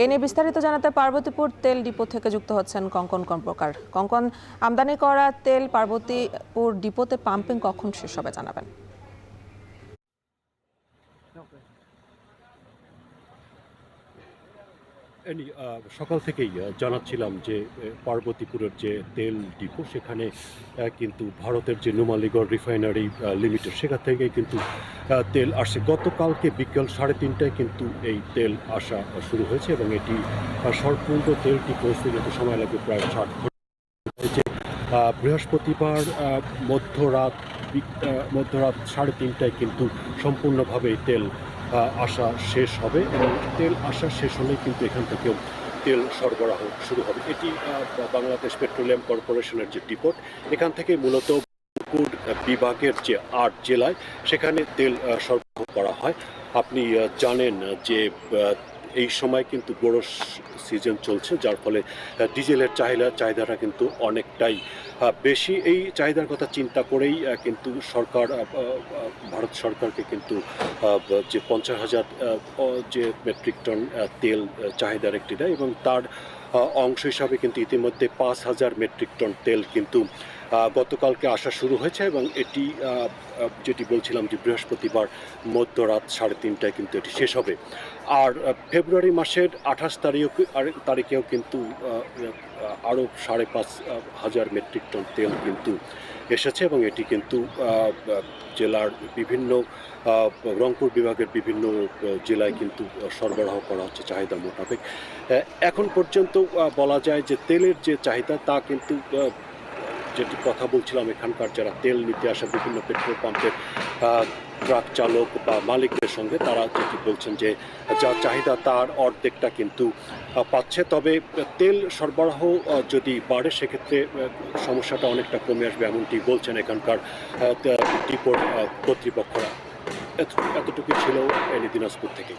এ নিয়ে বিস্তারিত জানাতে পার্বতীপুর তেল ডিপো থেকে যুক্ত হচ্ছেন কঙ্কন কর্মকার। কঙ্কন, আমদানি করা তেল পার্বতীপুর ডিপোতে পাম্পিং কখন শেষ হবে জানাবেন। সকাল থেকেই জানাচ্ছিলাম যে পার্বতীপুরের যে তেল ডিপো সেখানে কিন্তু ভারতের যে নুমালীগড় রিফাইনারি লিমিটেড সেখান থেকে কিন্তু তেল আসে। গতকালকে বিকেল 3:30টায় কিন্তু এই তেল আসা শুরু হয়েছে এবং এটি সম্পূর্ণ তেলটি পৌঁছতে যেতে সময় লাগবে প্রায় 60 ঘন্টা। বৃহস্পতিবার মধ্যরাত 3:30টায় কিন্তু সম্পূর্ণভাবে তেল আসা শেষ হবে এবং তেল আসা শেষ হলেই কিন্তু এখান থেকেও তেল সরবরাহ শুরু হবে। এটি বাংলাদেশ পেট্রোলিয়াম কর্পোরেশনের যে ডিপো, এখান থেকে মূলত বিভাগের যে 8 জেলায় সেখানে তেল সরবরাহ করা হয়। আপনি জানেন যে এই সময় কিন্তু বড় সিজন চলছে, যার ফলে ডিজেলের চাহিদাটা কিন্তু অনেকটাই বেশি। এই চাহিদার কথা চিন্তা করেই কিন্তু সরকার ভারত সরকারকে কিন্তু যে 50,000 যে মেট্রিক টন তেল চাহিদার একটি দেয় এবং তার অংশ হিসাবে কিন্তু ইতিমধ্যে 5,000 মেট্রিক টন তেল কিন্তু গতকালকে আসা শুরু হয়েছে এবং এটি যেটি বলছিলাম যে বৃহস্পতিবার মধ্যরাত 3:30টায় কিন্তু এটি শেষ হবে। আর ফেব্রুয়ারি মাসের 28 তারিখেও কিন্তু আরও 5,500 মেট্রিক টন তেল কিন্তু এসেছে এবং এটি কিন্তু জেলার বিভিন্ন রংপুর বিভাগের বিভিন্ন জেলায় কিন্তু সরবরাহ করা হচ্ছে চাহিদা মোতাবেক। এখন পর্যন্ত বলা যায় যে তেলের যে চাহিদা তা কিন্তু যেটি কথা বলছিলাম, এখানকার যারা তেল নিতে আসা বিভিন্ন পেট্রোল পাম্পের ট্রাক চালক বা মালিকদের সঙ্গে তারা যেটি বলছেন যে যা চাহিদা তার অর্ধেকটা কিন্তু পাচ্ছে। তবে তেল সরবরাহ যদি বাড়ে সেক্ষেত্রে সমস্যাটা অনেকটা কমে আসবে এমনটি বলছেন এখানকার ডিপোর কর্তৃপক্ষরা। এতটুকু ছিল দিনাজপুর থেকে।